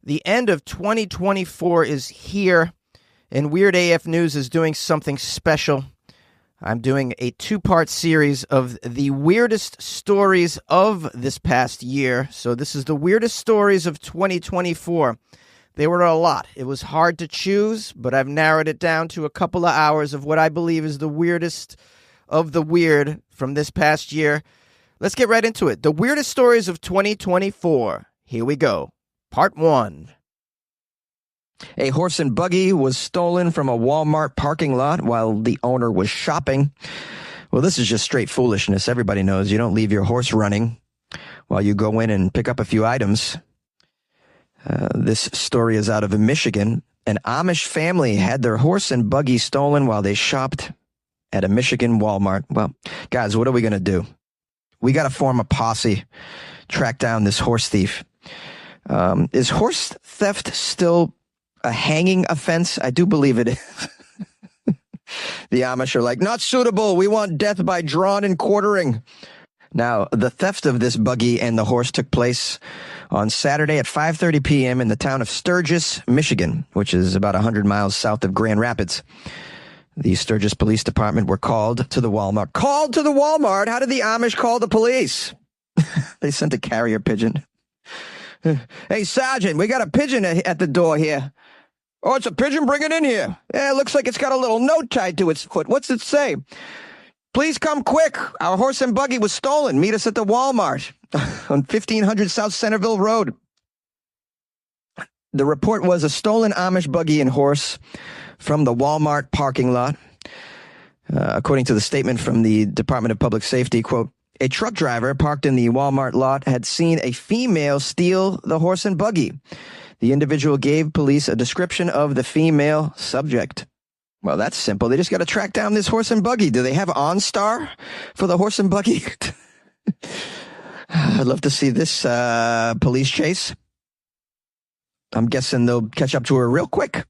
The end of 2024 is here, and Weird AF News is doing something special. I'm doing a two-part series of the weirdest stories of this past year. So this is the weirdest stories of 2024. There were a lot. It was hard to choose, but I've narrowed it down to a couple of hours of what I believe is the weirdest of the weird from this past year. Let's get right into it. The weirdest stories of 2024. Here we go. Part 1. A horse and buggy was stolen from a Walmart parking lot while the owner was shopping. Well, this is just straight foolishness. Everybody knows you don't leave your horse running while you go in and pick up a few items. This story is out of Michigan. An Amish family had their horse and buggy stolen while they shopped at a Michigan Walmart. Well, guys, what are we going to do? We got to form a posse, track down this horse thief. Is horse theft still a hanging offense? I do believe it is. The Amish are like, not suitable. We want death by drawn and quartering. Now, the theft of this buggy and the horse took place on Saturday at 5:30 p.m. in the town of Sturgis, Michigan, which is about 100 miles south of Grand Rapids. The Sturgis Police Department were called to the Walmart. Called to the Walmart? How did the Amish call the police? They sent a carrier pigeon. Hey, Sergeant, we got a pigeon at the door here. Oh, it's a pigeon? Bring it in here. Yeah, it looks like it's got a little note tied to its foot. What's it say? Please come quick. Our horse and buggy was stolen. Meet us at the Walmart on 1500 South Centerville Road. The report was a stolen Amish buggy and horse from the Walmart parking lot. According to the statement from the Department of Public Safety, quote, a truck driver parked in the Walmart lot had seen a female steal the horse and buggy. The individual gave police a description of the female subject. Well, that's simple. They just got to track down this horse and buggy. Do they have OnStar for the horse and buggy? I'd love to see this police chase. I'm guessing they'll catch up to her real quick.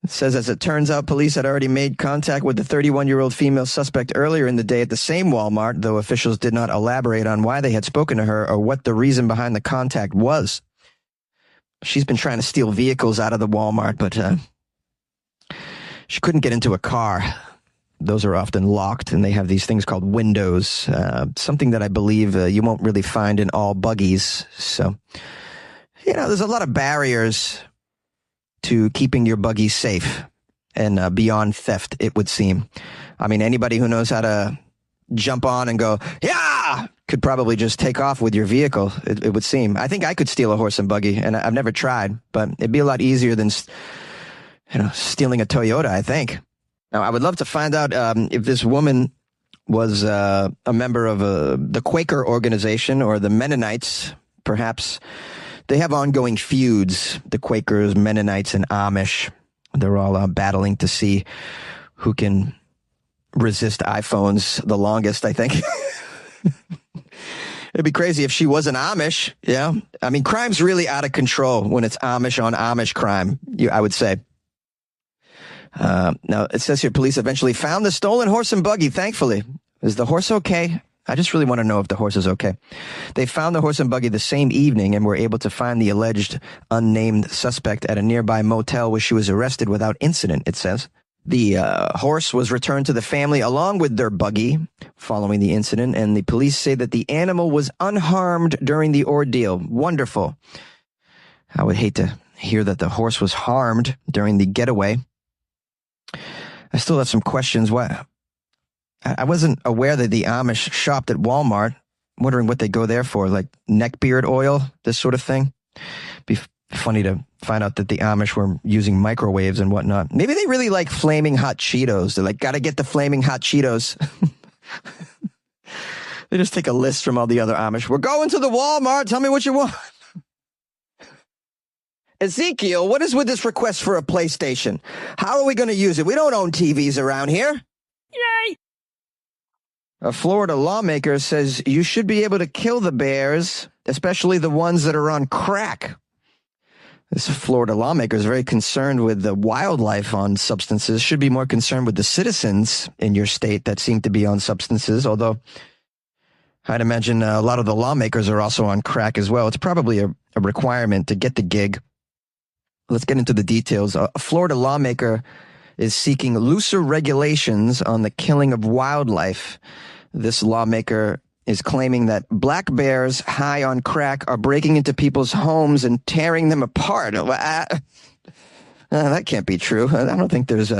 It says, as it turns out, police had already made contact with the 31-year-old female suspect earlier in the day at the same Walmart, though officials did not elaborate on why they had spoken to her or what the reason behind the contact was. She's been trying to steal vehicles out of the Walmart, but she couldn't get into a car. Those are often locked, and they have these things called windows, something that I believe you won't really find in all buggies. So, there's a lot of barriers to keeping your buggy safe and beyond theft, it would seem. I mean, anybody who knows how to jump on and go, yeah, could probably just take off with your vehicle, it would seem. I think I could steal a horse and buggy, and I've never tried, but it'd be a lot easier than, stealing a Toyota, I think. Now, I would love to find out if this woman was a member of the Quaker organization or the Mennonites, perhaps. They have ongoing feuds, the Quakers, Mennonites, and Amish. They're all battling to see who can resist iPhones the longest, I think. It'd be crazy if she was an Amish, yeah? I mean, crime's really out of control when it's Amish on Amish crime, I would say. Now, it says here, police eventually found the stolen horse and buggy, thankfully. Is the horse okay? I just really want to know if the horse is okay. They found the horse and buggy the same evening and were able to find the alleged unnamed suspect at a nearby motel where she was arrested without incident, it says. The horse was returned to the family along with their buggy following the incident, and the police say that the animal was unharmed during the ordeal. Wonderful. I would hate to hear that the horse was harmed during the getaway. I still have some questions. Why? I wasn't aware that the Amish shopped at Walmart. I'm wondering what they go there for, like neckbeard oil, this sort of thing. Be funny to find out that the Amish were using microwaves and whatnot. Maybe they really like flaming hot Cheetos. They're like, gotta get the flaming hot Cheetos. They just take a list from all the other Amish. We're going to the Walmart. Tell me what you want. Ezekiel, what is with this request for a PlayStation? How are we going to use it? We don't own TVs around here. Yay! A Florida lawmaker says you should be able to kill the bears, especially the ones that are on crack. This Florida lawmaker is very concerned with the wildlife on substances, should be more concerned with the citizens in your state that seem to be on substances, although I'd imagine a lot of the lawmakers are also on crack as well. It's probably a requirement to get the gig. let's get into the details. A Florida lawmaker is seeking looser regulations on the killing of wildlife. This lawmaker is claiming that black bears high on crack are breaking into people's homes and tearing them apart. That can't be true. I don't think there's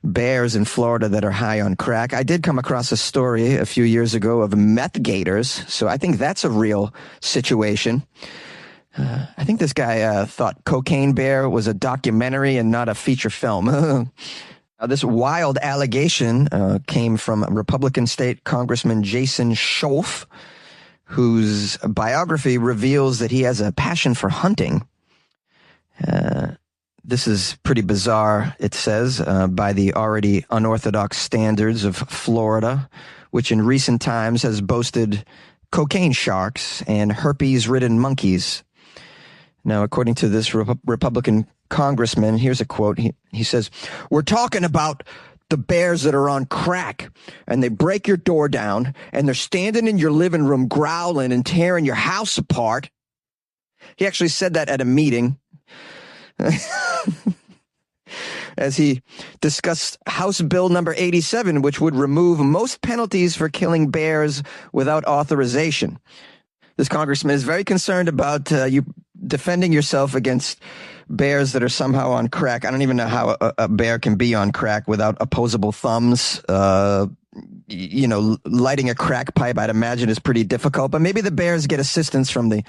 bears in Florida that are high on crack. I did come across a story a few years ago of meth gators, so I think that's a real situation. I think this guy thought Cocaine Bear was a documentary and not a feature film. This wild allegation came from Republican State Congressman Jason Schoaf, whose biography reveals that he has a passion for hunting. This is pretty bizarre, it says, by the already unorthodox standards of Florida, which in recent times has boasted cocaine sharks and herpes-ridden monkeys. Now, according to this Republican congressman, here's a quote. He says, "We're talking about the bears that are on crack, and they break your door down, and they're standing in your living room growling and tearing your house apart." He actually said that at a meeting as he discussed House Bill number 87, which would remove most penalties for killing bears without authorization. This congressman is very concerned about you defending yourself against bears that are somehow on crack. I don't even know how a bear can be on crack without opposable thumbs. Lighting a crack pipe, I'd imagine, is pretty difficult. But maybe the bears get assistance from the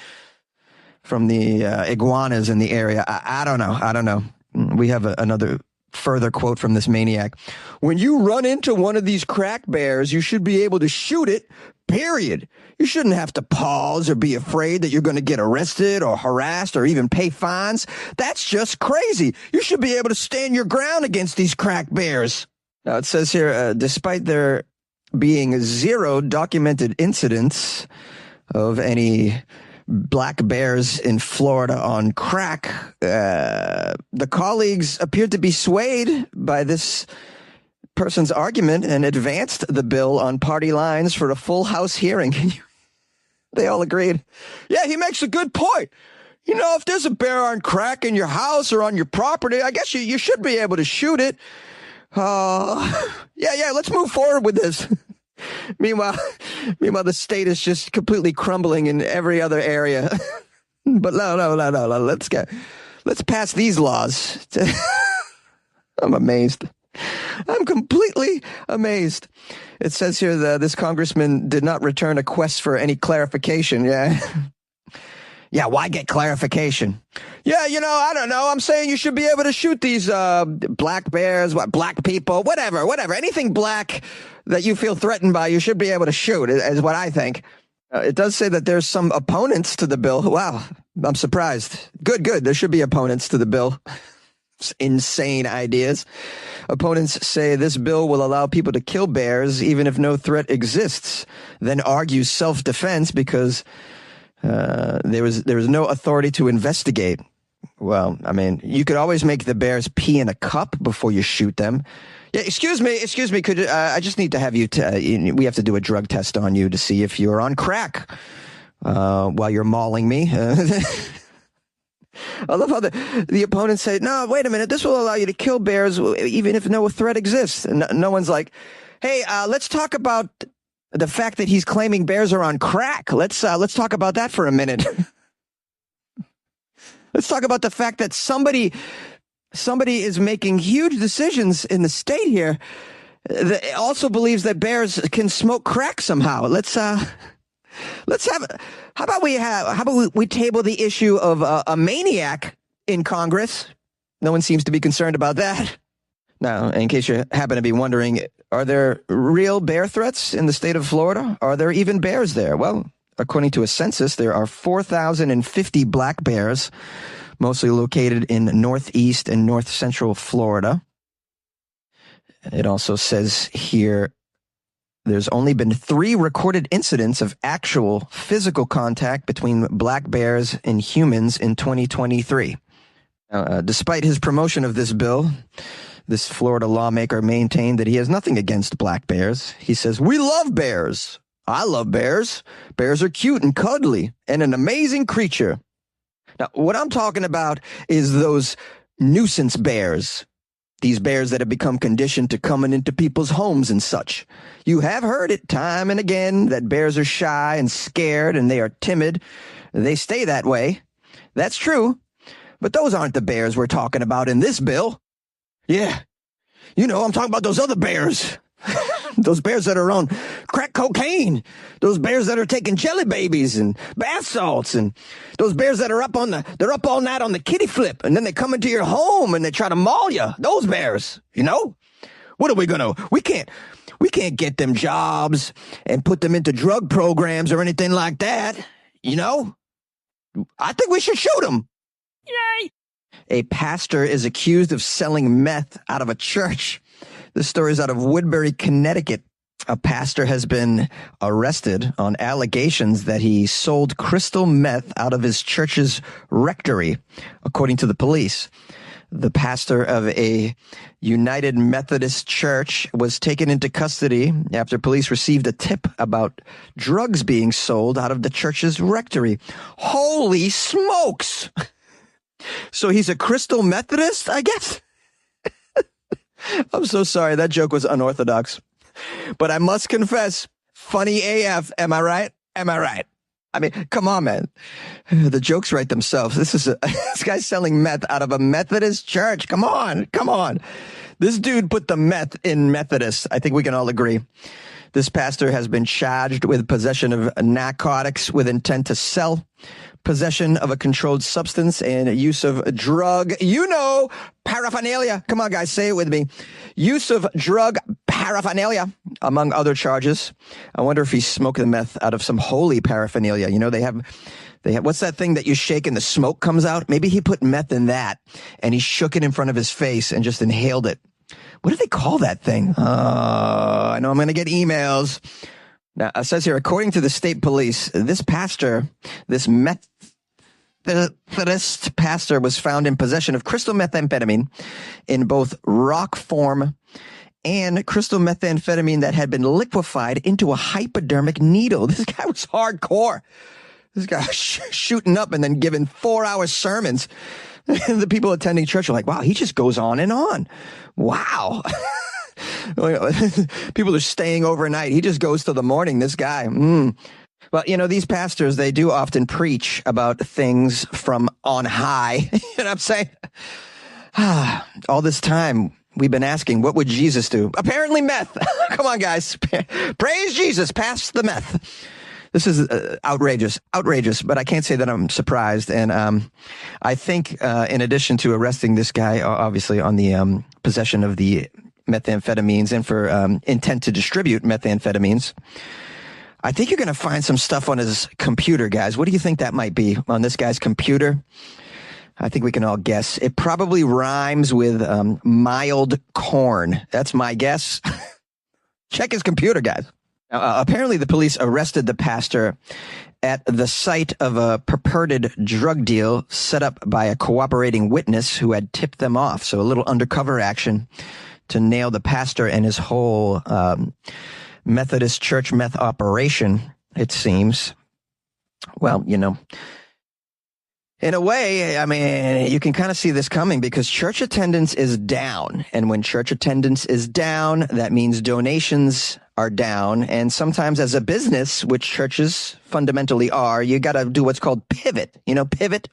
iguanas in the area. I don't know. We have another further quote from this maniac. "When you run into one of these crack bears, you should be able to shoot it, period. You shouldn't have to pause or be afraid that you're going to get arrested or harassed or even pay fines. That's just crazy. You should be able to stand your ground against these crack bears." Now, it says here, despite there being 0 documented incidents of any black bears in Florida on crack, the colleagues appeared to be swayed by this person's argument and advanced the bill on party lines for a full House hearing. They all agreed. "Yeah, he makes a good point. You know, if there's a bear on crack in your house or on your property, I guess you should be able to shoot it. Yeah, let's move forward with this." Meanwhile, the state is just completely crumbling in every other area. But no. Let's pass these laws. I'm amazed. I'm completely amazed. It says here that this congressman did not return a request for any clarification. Yeah, why get clarification? "Yeah, I don't know. I'm saying you should be able to shoot these black bears, black people, whatever. Anything black that you feel threatened by, you should be able to shoot, is what I think." It does say that there's some opponents to the bill. Wow, I'm surprised. Good. There should be opponents to the bill. Insane ideas. Opponents say this bill will allow people to kill bears even if no threat exists, then argue self-defense because there was no authority to investigate. Well, I mean, you could always make the bears pee in a cup before you shoot them. Yeah, excuse me. Could I just need to have you? We have to do a drug test on you to see if you're on crack while you're mauling me. I love how the opponents say, "No, wait a minute. This will allow you to kill bears even if no threat exists." And no one's like, "Hey, let's talk about the fact that he's claiming bears are on crack. Let's talk about that for a minute." Let's talk about the fact that somebody is making huge decisions in the state here that also believes that bears can smoke crack somehow. How about we table the issue of a maniac in Congress? No one seems to be concerned about that. Now, in case you happen to be wondering, are there real bear threats in the state of Florida? Are there even bears there? Well, according to a census, there are 4,050 black bears, mostly located in northeast and north central Florida. It also says here there's only been 3 recorded incidents of actual physical contact between black bears and humans in 2023. Despite his promotion of this bill, this Florida lawmaker maintained that he has nothing against black bears. He says, "We love bears. I love bears. Bears are cute and cuddly and an amazing creature." Now, what I'm talking about is those nuisance bears. These bears that have become conditioned to coming into people's homes and such. You have heard it time and again that bears are shy and scared and they are timid. They stay that way. That's true. But those aren't the bears we're talking about in this bill. Yeah. You know, I'm talking about those other bears. Those bears that are on crack cocaine. Those bears that are taking jelly babies and bath salts. And those bears that are they're up all night on the kitty flip. And then they come into your home and they try to maul you. Those bears, you know? What are we going to, we can't get them jobs and put them into drug programs or anything like that. You know? I think we should shoot them. Yay! A pastor is accused of selling meth out of a church. This story is out of Woodbury, Connecticut. A pastor has been arrested on allegations that he sold crystal meth out of his church's rectory, according to the police. The pastor of a United Methodist church was taken into custody after police received a tip about drugs being sold out of the church's rectory. Holy smokes! So he's a crystal Methodist, I guess? I'm so sorry. That joke was unorthodox. But I must confess, funny AF. Am I right? Am I right? I mean, come on, man. The jokes write themselves. This guy's selling meth out of a Methodist church. Come on. Come on. This dude put the meth in Methodist. I think we can all agree. This pastor has been charged with possession of narcotics with intent to sell, possession of a controlled substance, and use of drug, paraphernalia. Come on, guys, say it with me. Use of drug paraphernalia, among other charges. I wonder if he's smoking meth out of some holy paraphernalia. You know, they have, what's that thing that you shake and the smoke comes out? Maybe he put meth in that, and he shook it in front of his face and just inhaled it. What do they call that thing? I know I'm going to get emails. Now, it says here, according to the state police, this pastor, this Methodist pastor, was found in possession of crystal methamphetamine in both rock form and crystal methamphetamine that had been liquefied into a hypodermic needle. This guy was hardcore. This guy was shooting up and then giving 4-hour sermons. The people attending church are like, wow, he just goes on and on. Wow. People are staying overnight. He just goes till the morning, this guy. Well, you know, these pastors, they do often preach about things from on high. You know what I'm saying? All this time, we've been asking, what would Jesus do? Apparently meth. Come on, guys. Praise Jesus. Pass the meth. This is outrageous, but I can't say that I'm surprised. And I think in addition to arresting this guy, obviously on the possession of the methamphetamines and for intent to distribute methamphetamines, I think you're going to find some stuff on his computer, guys. What do you think that might be on this guy's computer? I think we can all guess. It probably rhymes with mild corn. That's my guess. Check his computer, guys. Apparently, the police arrested the pastor at the site of a purported drug deal set up by a cooperating witness who had tipped them off. So a little undercover action to nail the pastor and his whole Methodist church meth operation, it seems. Well, you know, in a way, I mean, you can kind of see this coming because church attendance is down. And when church attendance is down, that means donations are down. And sometimes as a business, which churches fundamentally are, you got to do what's called pivot. You know, pivot,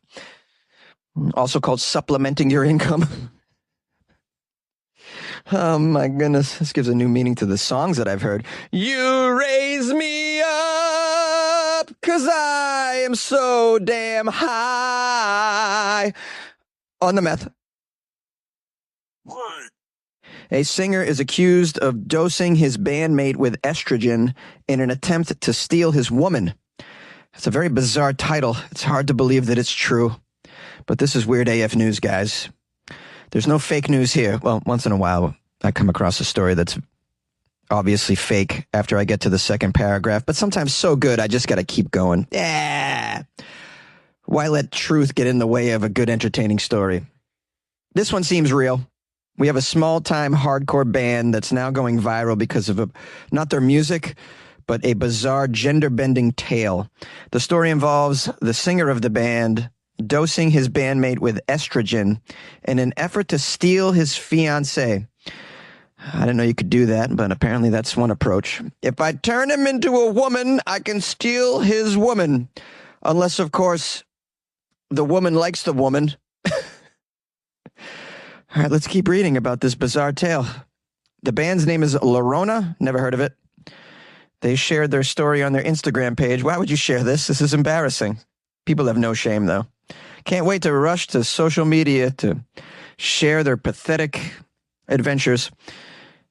also called supplementing your income. Oh, my goodness. This gives a new meaning to the songs that I've heard. You raise me up 'cause I am so damn high on the meth. What? A singer is accused of dosing his bandmate with estrogen in an attempt to steal his woman. It's a very bizarre title. It's hard to believe that it's true. But this is Weird AF News, guys. There's no fake news here. Well, once in a while, I come across a story that's obviously fake after I get to the second paragraph, but sometimes so good, I just got to keep going. Yeah. Why let truth get in the way of a good, entertaining story? This one seems real. We have a small-time hardcore band that's now going viral because of not their music, but a bizarre gender-bending tale. The story involves the singer of the band dosing his bandmate with estrogen in an effort to steal his fiancée. I didn't know you could do that, but apparently that's one approach. If I turn him into a woman, I can steal his woman. Unless, of course, the woman likes the woman. All right, let's keep reading about this bizarre tale. The band's name is Lorona. Never heard of it. They shared their story on their Instagram page. Why would you share this? This is embarrassing. People have no shame, though. Can't wait to rush to social media to share their pathetic adventures.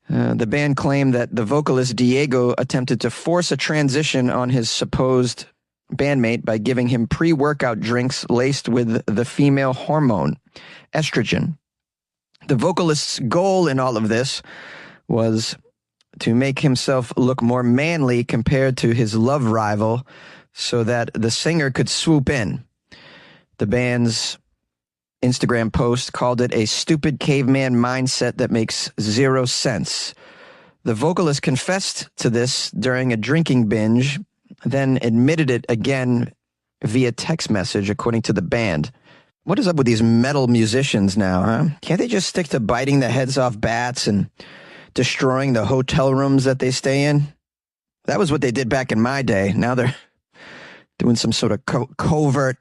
The band claimed that the vocalist Diego attempted to force a transition on his supposed bandmate by giving him pre-workout drinks laced with the female hormone, estrogen. The vocalist's goal in all of this was to make himself look more manly compared to his love rival so that the singer could swoop in. The band's Instagram post called it a stupid caveman mindset that makes zero sense. The vocalist confessed to this during a drinking binge, then admitted it again via text message, according to the band. What is up with these metal musicians now, huh? Can't they just stick to biting the heads off bats and destroying the hotel rooms that they stay in? That was what they did back in my day. Now they're doing some sort of covert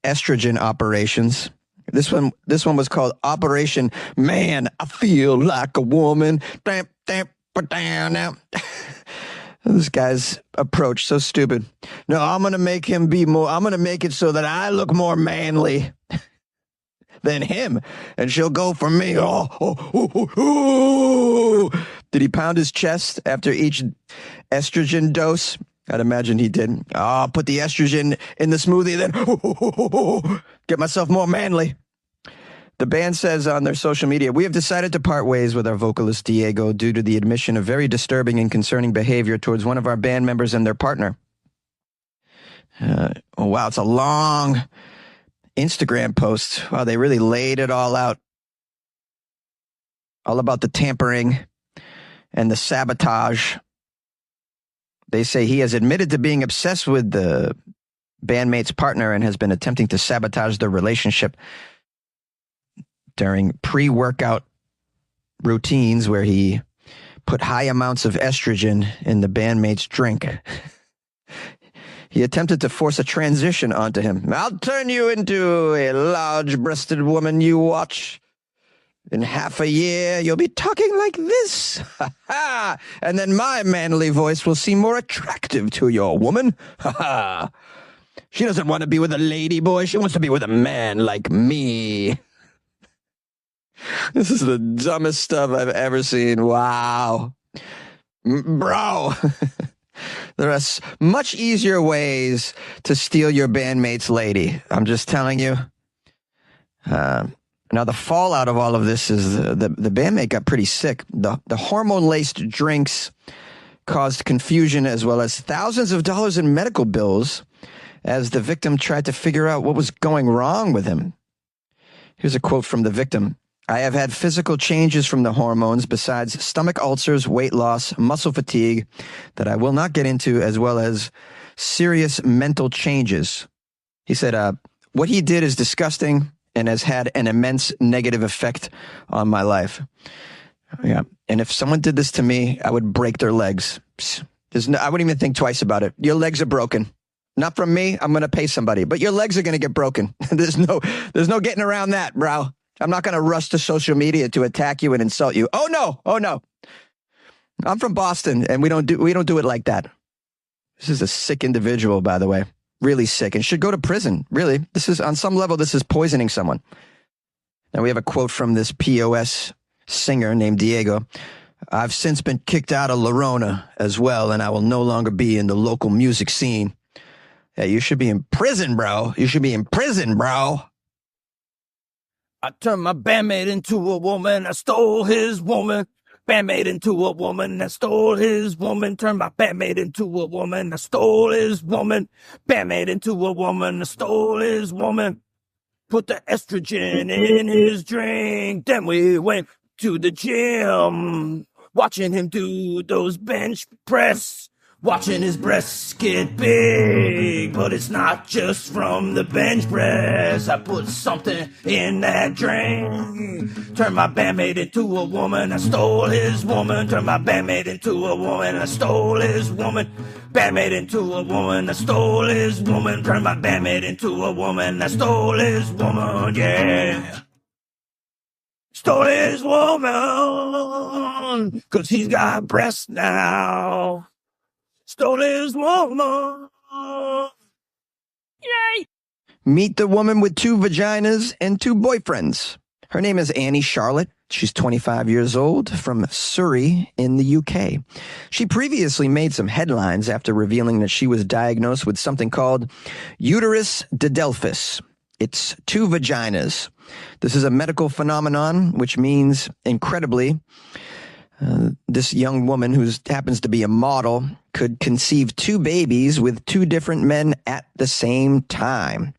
estrogen operations. This one was called Operation Man, I Feel Like a Woman. Now. This guy's approach, so stupid. No, I'm going to make him be more, I'm going to make it so that I look more manly than him, and she'll go for me. Did he pound his chest after each estrogen dose? I'd imagine he did. Put the estrogen in the smoothie, then get myself more manly. The band says on their social media, we have decided to part ways with our vocalist Diego due to the admission of very disturbing and concerning behavior towards one of our band members and their partner. Wow, it's a long Instagram post. Wow, they really laid it all out. All about the tampering and the sabotage. They say he has admitted to being obsessed with the bandmate's partner and has been attempting to sabotage their relationship during pre-workout routines where he put high amounts of estrogen in the bandmate's drink. He attempted to force a transition onto him. I'll turn you into a large-breasted woman, you watch. In half a year, you'll be talking like this. And then my manly voice will seem more attractive to your woman. She doesn't want to be with a lady boy. She wants to be with a man like me. This is the dumbest stuff I've ever seen. Wow. Bro. There are much easier ways to steal your bandmate's lady. I'm just telling you. Now, the fallout of all of this is the bandmate got pretty sick. The hormone-laced drinks caused confusion as well as thousands of dollars in medical bills as the victim tried to figure out what was going wrong with him. Here's a quote from the victim. I have had physical changes from the hormones besides stomach ulcers, weight loss, muscle fatigue that I will not get into, as well as serious mental changes. He said, what he did is disgusting and has had an immense negative effect on my life. Yeah. And if someone did this to me, I would break their legs. I wouldn't even think twice about it. Your legs are broken. Not from me. I'm going to pay somebody, but your legs are going to get broken. There's no getting around that, bro. I'm not going to rush to social media to attack you and insult you. Oh no. I'm from Boston and we don't do it like that. This is a sick individual, by the way. Really sick and should go to prison. Really. This is, on some level, this is poisoning someone. Now we have a quote from this POS singer named Diego. I've since been kicked out of Lorona as well, and I will no longer be in the local music scene. Yeah, you should be in prison, bro. You should be in prison, bro. I turned my bandmate into a woman. I stole his woman. Bandmate into a woman. I stole his woman. Turned my bandmate into a woman. I stole his woman. Bandmate into a woman. I stole his woman. Put the estrogen in his drink. Then we went to the gym. Watching him do those bench press. watching his breasts get big. But it's not just from the bench press. I put something in that drink. Turned my bandmate into a woman. I stole his woman. Turned my bandmate into a woman. I stole his woman. Bandmate into a woman. I stole his woman. Turned my bandmate into a woman. I stole his woman. Yeah. Stole his woman. 'Cause he's got breasts now. Stole his woman. Yay! Meet the woman with 2 vaginas and 2 boyfriends. Her name is Annie Charlotte. She's 25 years old, from Surrey in the UK. She previously made some headlines after revealing that she was diagnosed with something called uterus didelphys. It's 2 vaginas. This is a medical phenomenon, which means, incredibly, this young woman, who happens to be a model, could conceive 2 babies with 2 different men at the same time.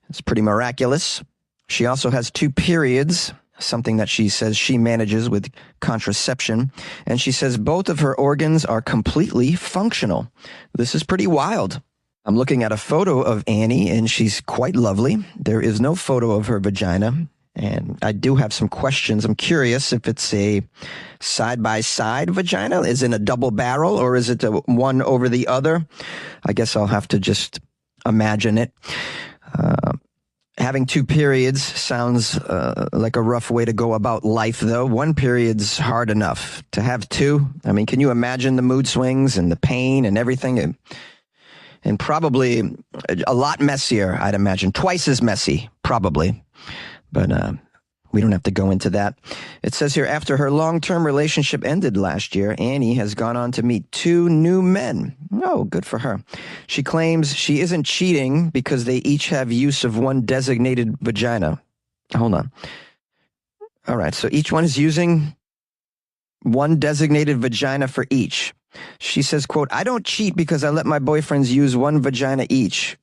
It's pretty miraculous. She also has 2 periods, something that she says she manages with contraception. And she says both of her organs are completely functional. This is pretty wild. I'm looking at a photo of Annie, and she's quite lovely. There is no photo of her vagina. And I do have some questions. I'm curious if it's a side-by-side vagina. Is it a double barrel, or is it one over the other? I guess I'll have to just imagine it. Having 2 periods sounds like a rough way to go about life, though. 1 period's hard enough. To have 2, I mean, can you imagine the mood swings and the pain and everything? And probably a lot messier, I'd imagine. Twice as messy, probably. But we don't have to go into that. It says here, after her long-term relationship ended last year, Annie has gone on to meet 2 new men. Oh, good for her. She claims she isn't cheating because they each have use of 1 designated vagina. Hold on. All right, so each one is using 1 designated vagina for each. She says, quote, I don't cheat because I let my boyfriends use 1 vagina each.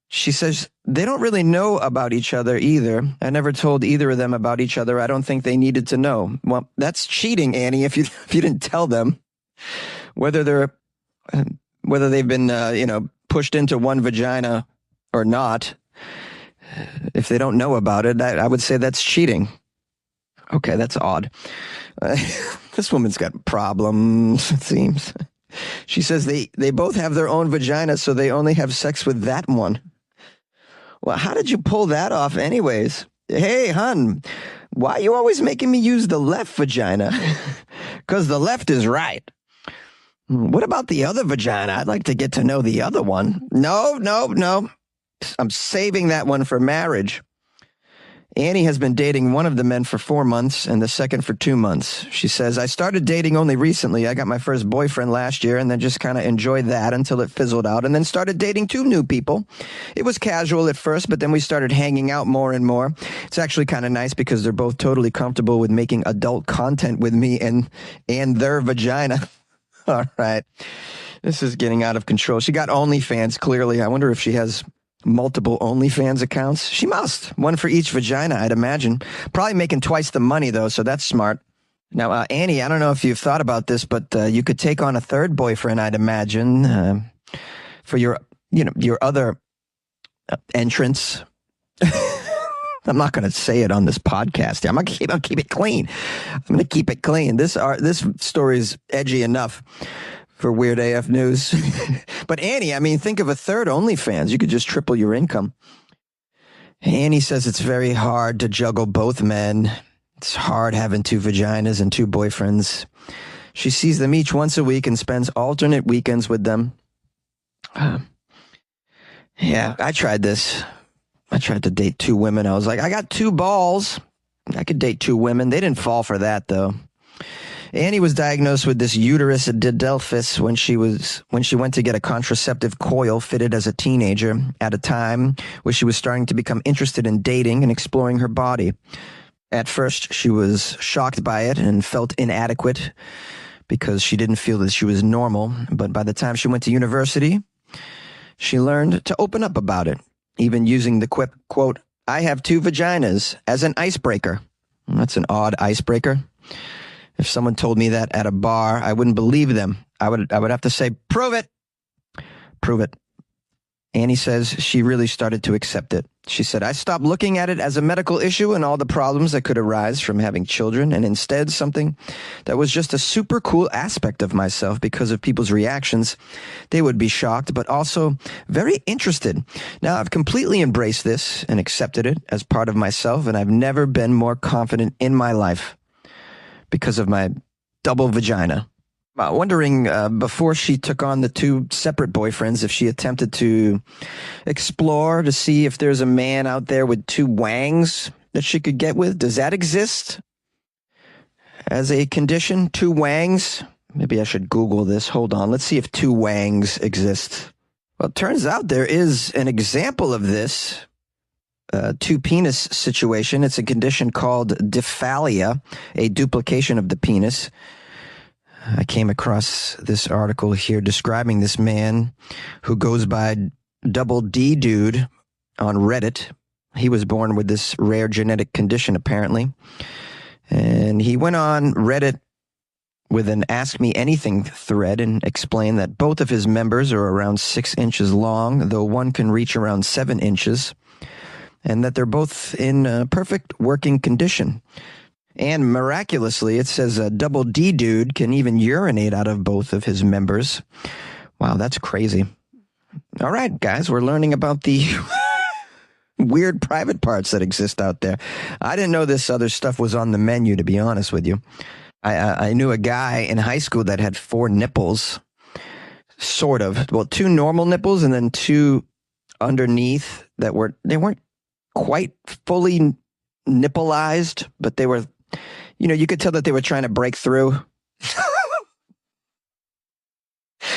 She says they don't really know about each other either. I never told either of them about each other. I don't think they needed to know. Well, that's cheating, Annie, if you didn't tell them. Whether they've been pushed into 1 vagina or not, if they don't know about it, I would say that's cheating. Okay, that's odd. This woman's got problems, it seems. She says they both have their own vagina, so they only have sex with that one. Well, how did you pull that off anyways? Hey, hun, why are you always making me use the left vagina? Because the left is right. What about the other vagina? I'd like to get to know the other one. No. I'm saving that one for marriage. Annie has been dating one of the men for 4 months and the second for 2 months. She says, I started dating only recently. I got my first boyfriend last year and then just kind of enjoyed that until it fizzled out, and then started dating 2 new people. It was casual at first, but then we started hanging out more and more. It's actually kind of nice because they're both totally comfortable with making adult content with me and their vagina. All right. This is getting out of control. She got OnlyFans, clearly. I wonder if she has multiple OnlyFans accounts. She must. 1 for each vagina, I'd imagine. Probably making twice the money, though, so that's smart. Now, Annie, I don't know if you've thought about this, but you could take on a 3rd boyfriend, I'd imagine, for your other entrance. I'm not going to say it on this podcast. I'm going to keep it clean. I'm going to keep it clean. This story's edgy enough for Weird AF News. But Annie, I mean, think of a 3rd OnlyFans. You could just triple your income. Annie says it's very hard to juggle both men. It's hard having 2 vaginas and 2 boyfriends. She sees them each once a week and spends alternate weekends with them. Yeah, I tried this. I tried to date 2 women. I was like, I got 2 balls. I could date 2 women. They didn't fall for that, though. Annie was diagnosed with this uterus didelphys when she went to get a contraceptive coil fitted as a teenager at a time where she was starting to become interested in dating and exploring her body. At first, she was shocked by it and felt inadequate because she didn't feel that she was normal. But by the time she went to university, she learned to open up about it, even using the quote, I have 2 vaginas, as an icebreaker. That's an odd icebreaker. If someone told me that at a bar, I wouldn't believe them. I would have to say, prove it. Prove it. Annie says she really started to accept it. She said, I stopped looking at it as a medical issue and all the problems that could arise from having children, and instead something that was just a super cool aspect of myself because of people's reactions. They would be shocked, but also very interested. Now, I've completely embraced this and accepted it as part of myself, and I've never been more confident in my life because of my double vagina. Wondering, before she took on the two separate boyfriends, if she attempted to explore to see if there's a man out there with two wangs that she could get with. Does that exist as a condition? Two wangs? Maybe I should Google this. Hold on. Let's see if two wangs exist. Well, it turns out there is an example of this. Two penis situation. It's a condition called dysphalia, a duplication of the penis. I came across this article here describing this man who goes by Double D Dude on Reddit. He was born with this rare genetic condition, apparently. And he went on Reddit with an Ask Me Anything thread and explained that both of his members are around 6 inches long, though one can reach around 7 inches, and that they're both in perfect working condition. And miraculously, it says a Double D Dude can even urinate out of both of his members. Wow, that's crazy. All right, guys, we're learning about the weird private parts that exist out there. I didn't know this other stuff was on the menu, to be honest with you. I knew a guy in high school that had 4 nipples, sort of. Well, 2 normal nipples and then 2 underneath that weren't quite fully nippleized, but they were, you could tell that they were trying to break through.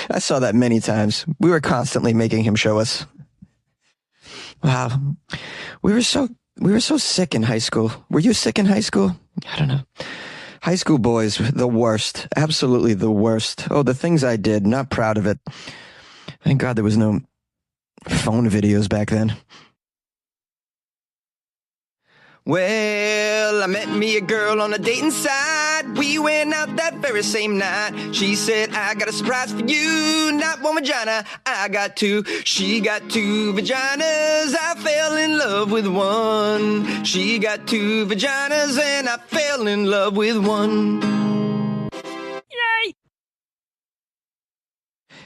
I saw that many times. We were constantly making him show us. Wow. We were so sick in high school. Were you sick in high school? I don't know. High school boys, the worst. Absolutely the worst. Oh, the things I did, not proud of it. Thank God there was no phone videos back then. Well, I met me a girl on a dating site. We went out that very same night. She said, I got a surprise for you. Not one vagina, I got 2. She got 2 vaginas. I fell in love with one. She got 2 vaginas and I fell in love with one. Yay!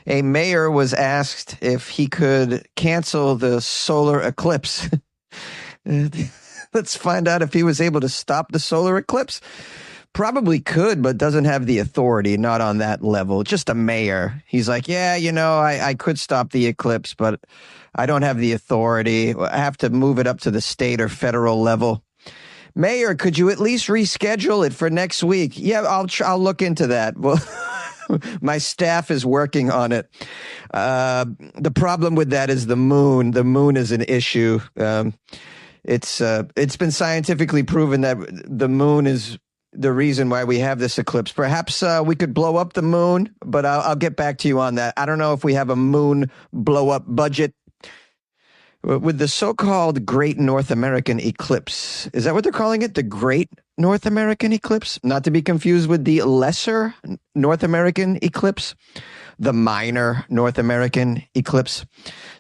A mayor was asked if he could cancel the solar eclipse. Let's find out if he was able to stop the solar eclipse. Probably could, but doesn't have the authority, not on that level. Just a mayor. He's like, yeah, I could stop the eclipse, but I don't have the authority. I have to move it up to the state or federal level. Mayor, could you at least reschedule it for next week? Yeah, I'll look into that. Well, my staff is working on it. The problem with that is the moon. The moon is an issue. It's been scientifically proven that the moon is the reason why we have this eclipse. Perhaps we could blow up the moon, but I'll get back to you on that. I don't know if we have a moon blow up budget. With the so-called Great North American Eclipse, is that what they're calling it? The Great North American Eclipse? Not to be confused with the Lesser North American Eclipse, the Minor North American Eclipse,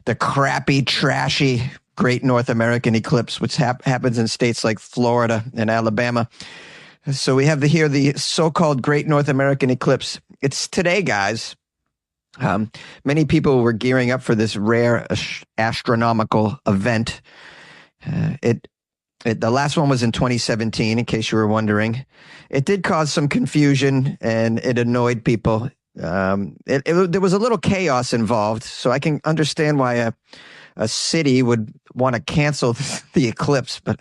the crappy, trashy Great North American Eclipse, which happens in states like Florida and Alabama. So we have the so-called Great North American Eclipse. It's today, guys. Many people were gearing up for this rare astronomical event. The last one was in 2017, in case you were wondering. It did cause some confusion, and it annoyed people. There was a little chaos involved, so I can understand why a city would want to cancel the eclipse, but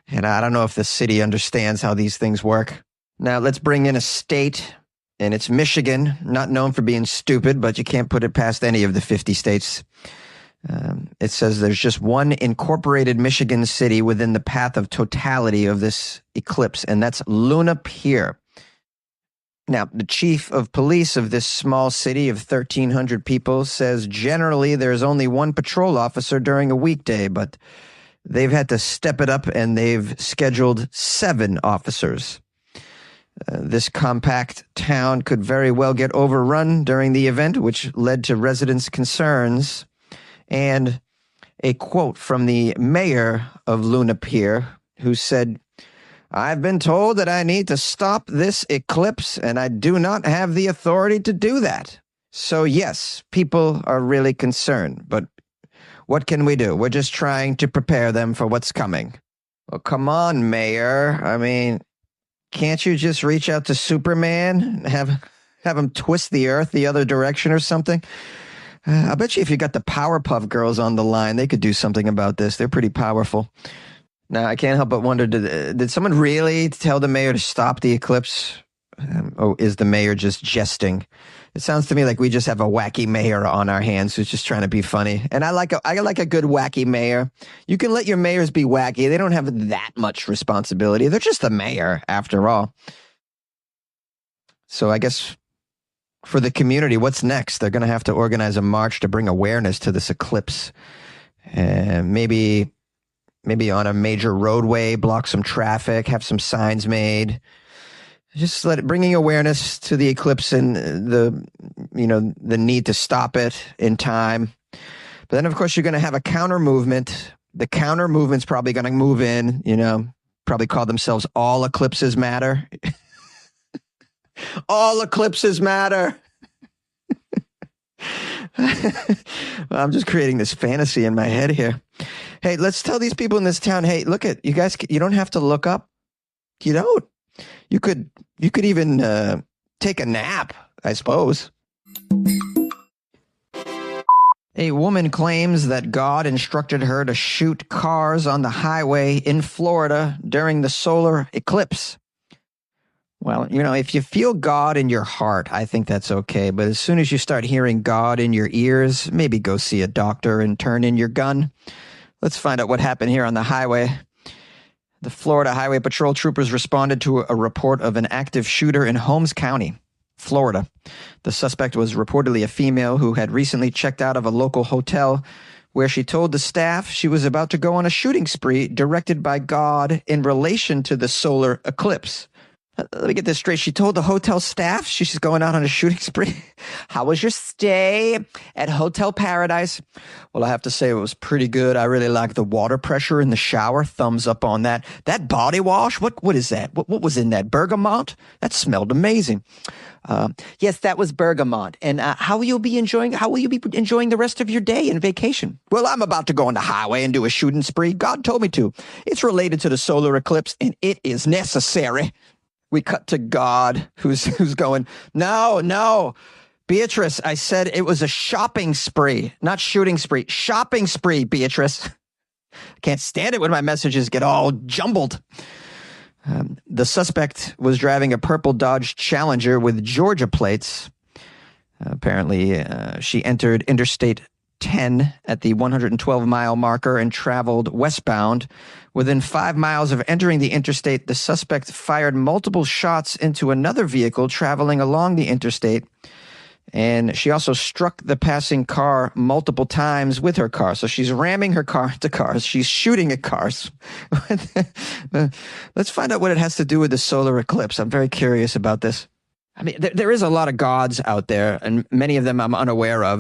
I don't know if the city understands how these things work. Now, let's bring in a state, and it's Michigan, not known for being stupid, but you can't put it past any of the 50 states. It says there's just one incorporated Michigan city within the path of totality of this eclipse, and that's Luna Pier. Now, the chief of police of this small city of 1,300 people says generally there's only one patrol officer during a weekday, but they've had to step it up and they've scheduled 7 officers. This compact town could very well get overrun during the event, which led to residents' concerns. And a quote from the mayor of Luna Pier, who said, "I've been told that I need to stop this eclipse, and I do not have the authority to do that." So yes, people are really concerned, but what can we do? We're just trying to prepare them for what's coming. Well, come on, Mayor. I mean, can't you just reach out to Superman and have him twist the earth the other direction or something? I bet you if you got the Powerpuff Girls on the line, they could do something about this. They're pretty powerful. Now, I can't help but wonder, did someone really tell the mayor to stop the eclipse? Or is the mayor just jesting? It sounds to me like we just have a wacky mayor on our hands who's just trying to be funny. And I like a good wacky mayor. You can let your mayors be wacky. They don't have that much responsibility. They're just the mayor, after all. So I guess for the community, what's next? They're going to have to organize a march to bring awareness to this eclipse. And maybe on a major roadway, block some traffic, have some signs made. Just bringing awareness to the eclipse and the need to stop it in time. But then, of course, you're going to have a counter movement. The counter movement's probably going to move in, probably call themselves All Eclipses Matter. All eclipses matter. I'm just creating this fantasy in my head here. Hey, let's tell these people in this town, hey, look at you guys, you don't have to look up. You don't. You could even take a nap, I suppose. A woman claims that God instructed her to shoot cars on the highway in Florida during the solar eclipse. Well, if you feel God in your heart, I think that's okay. But as soon as you start hearing God in your ears, maybe go see a doctor and turn in your gun. Let's find out what happened here on the highway. The Florida Highway Patrol troopers responded to a report of an active shooter in Holmes County, Florida. The suspect was reportedly a female who had recently checked out of a local hotel where she told the staff she was about to go on a shooting spree directed by God in relation to the solar eclipse. Let me get this straight. She told the hotel staff she's going out on a shooting spree. How was your stay at Hotel Paradise? Well, I have to say it was pretty good. I really liked the water pressure in the shower. Thumbs up on that. That body wash, what is that? What was in that? Bergamot? That smelled amazing. Yes, that was bergamot. And how will you be enjoying the rest of your day and vacation? Well, I'm about to go on the highway and do a shooting spree. God told me to. It's related to the solar eclipse, and it is necessary. We cut to God, who's going, no, Beatrice, I said it was a shopping spree, not shooting spree. Shopping spree, Beatrice. I can't stand it when my messages get all jumbled. The suspect was driving a purple Dodge Challenger with Georgia plates. Apparently, she entered Interstate 10 at the 112-mile marker and traveled westbound. Within 5 miles of entering the interstate, the suspect fired multiple shots into another vehicle traveling along the interstate, and she also struck the passing car multiple times with her car. So she's ramming her car into cars. She's shooting at cars. Let's find out what it has to do with the solar eclipse. I'm very curious about this. I mean, there is a lot of gods out there, and many of them I'm unaware of.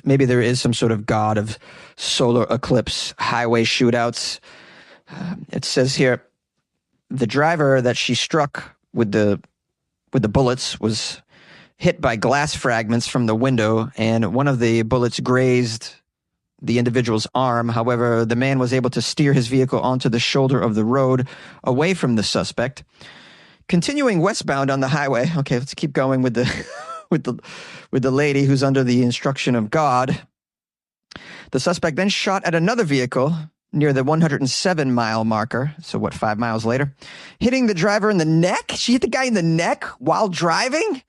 Maybe there is some sort of god of solar eclipse highway shootouts. It says here, the driver that she struck with the bullets was hit by glass fragments from the window, and one of the bullets grazed the individual's arm. However, the man was able to steer his vehicle onto the shoulder of the road away from the suspect. Continuing westbound on the highway. Okay, let's keep going with the with the lady who's under the instruction of God. The suspect then shot at another vehicle near the 107-mile marker. So 5 miles later, hitting the driver in the neck. She hit the guy in the neck while driving.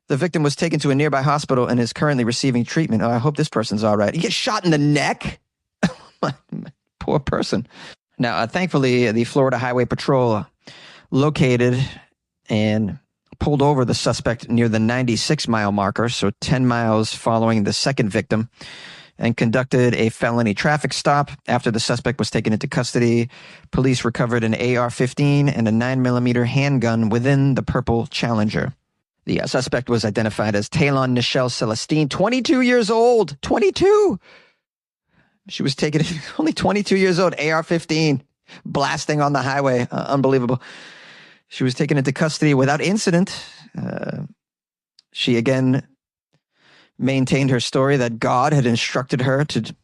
The victim was taken to a nearby hospital and is currently receiving treatment. Oh, I hope this person's all right. He gets shot in the neck. Poor person. Now, thankfully, the Florida Highway Patrol located and pulled over the suspect near the 96-mile marker, so 10 miles following the second victim. and conducted a felony traffic stop. After the suspect was taken into custody, police recovered an AR-15 and a 9mm handgun within the purple Challenger. The suspect was identified as Talon Nichelle Celestine, 22 years old. 22! She was taken, only 22 years old, AR-15, blasting on the highway. Unbelievable. She was taken into custody without incident. She again maintained her story that God had instructed her to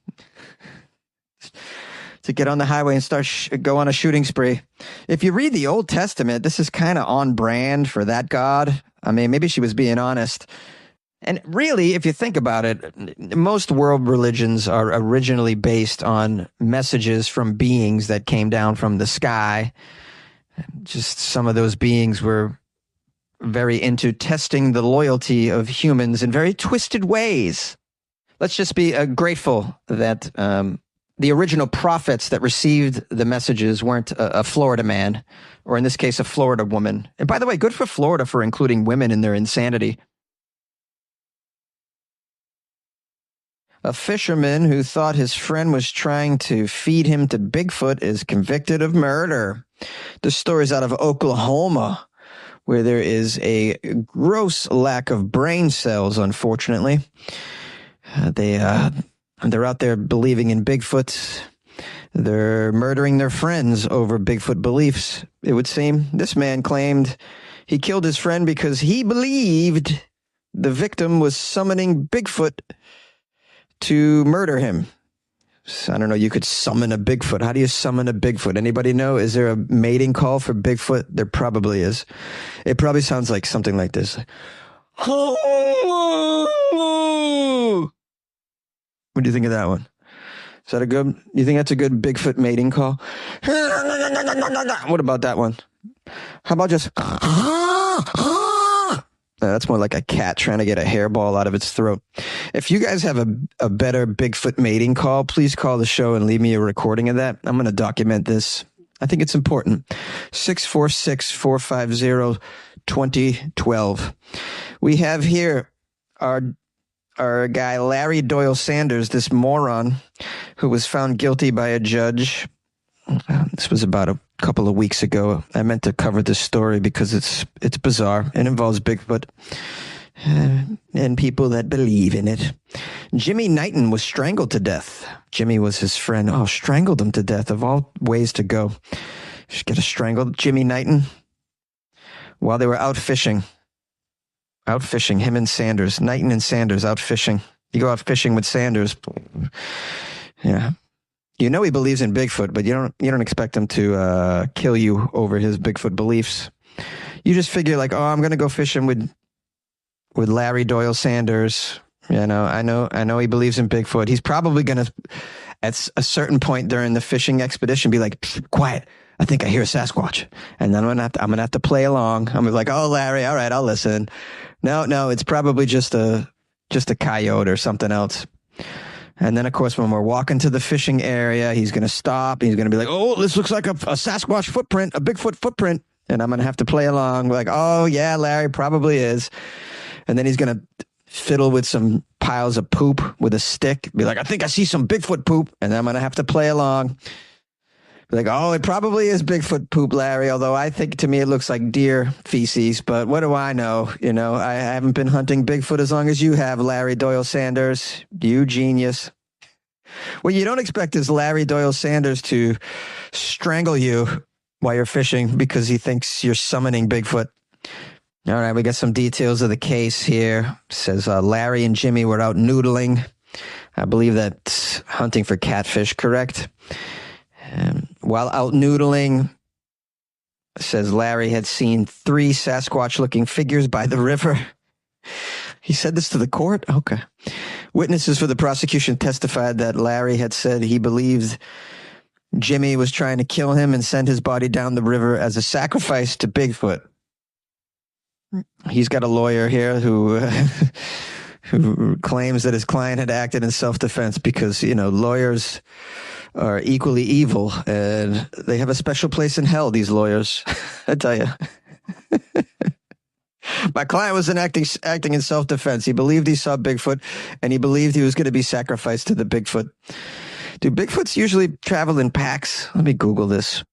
get on the highway and go on a shooting spree. If you read the Old Testament, this is kind of on brand for that God. I mean, maybe she was being honest. And really, if you think about it, most world religions are originally based on messages from beings that came down from the sky. Just some of those beings were very into testing the loyalty of humans in very twisted ways. Let's just be grateful that the original prophets that received the messages weren't a Florida man, or in this case, a Florida woman. And by the way, good for Florida for including women in their insanity. A fisherman who thought his friend was trying to feed him to Bigfoot is convicted of murder. The story's out of Oklahoma, where there is a gross lack of brain cells, unfortunately. They're out there believing in Bigfoot. They're murdering their friends over Bigfoot beliefs, it would seem. This man claimed he killed his friend because he believed the victim was summoning Bigfoot to murder him. So, I don't know, you could summon a Bigfoot. How do you summon a Bigfoot? Anybody know? Is there a mating call for Bigfoot? There probably is. It probably sounds like something like this. What do you think of that one? Is that a good, you think that's a good Bigfoot mating call? What about that one? How about just... That's more like a cat trying to get a hairball out of its throat. If you guys have a better Bigfoot mating call, please call the show and leave me a recording of that. I'm going to document this. I think it's important. 646-450-2012. We have here our guy, Larry Doyle Sanders, this moron who was found guilty by a judge. This was about a couple of weeks ago. I meant to cover this story because it's bizarre. It involves Bigfoot and people that believe in it. Jimmy Knighton was strangled to death. Jimmy was his friend. Oh, strangled him to death. Of all ways to go. Just get a strangled Jimmy Knighton while they were out fishing. Out fishing, him and Sanders. Knighton and Sanders out fishing. You go out fishing with Sanders. Yeah. You know he believes in Bigfoot, but you don't expect him to kill you over his Bigfoot beliefs. You just figure like, oh, I'm going to go fishing with Larry Doyle Sanders. You know, I know he believes in Bigfoot. He's probably going to, at a certain point during the fishing expedition, be like, quiet. I think I hear a Sasquatch. And then I'm gonna have to play along. I'm gonna be like, oh, Larry, all right, I'll listen. No, it's probably just a coyote or something else. And then, of course, when we're walking to the fishing area, he's going to stop. He's going to be like, oh, this looks like a Sasquatch footprint, a Bigfoot footprint. And I'm going to have to play along. Like, oh, yeah, Larry probably is. And then he's going to fiddle with some piles of poop with a stick. Be like, I think I see some Bigfoot poop. And then I'm going to have to play along. Be like, oh, it probably is Bigfoot poop, Larry. Although I think to me it looks like deer feces. But what do I know? You know, I haven't been hunting Bigfoot as long as you have, Larry Doyle Sanders. You genius. What you don't expect is Larry Doyle Sanders to strangle you while you're fishing because he thinks you're summoning Bigfoot. All right, we got some details of the case here. It says Larry and Jimmy were out noodling. I believe that's hunting for catfish, correct? While out noodling, it says Larry had seen 3 Sasquatch-looking figures by the river. He said this to the court? Okay. Witnesses for the prosecution testified that Larry had said he believed Jimmy was trying to kill him and send his body down the river as a sacrifice to Bigfoot. He's got a lawyer here who claims that his client had acted in self-defense because, you know, lawyers are equally evil and they have a special place in hell, these lawyers. I tell you. My client was acting in self-defense. He believed he saw Bigfoot, and he believed he was going to be sacrificed to the Bigfoot. Do Bigfoots usually travel in packs? Let me Google this.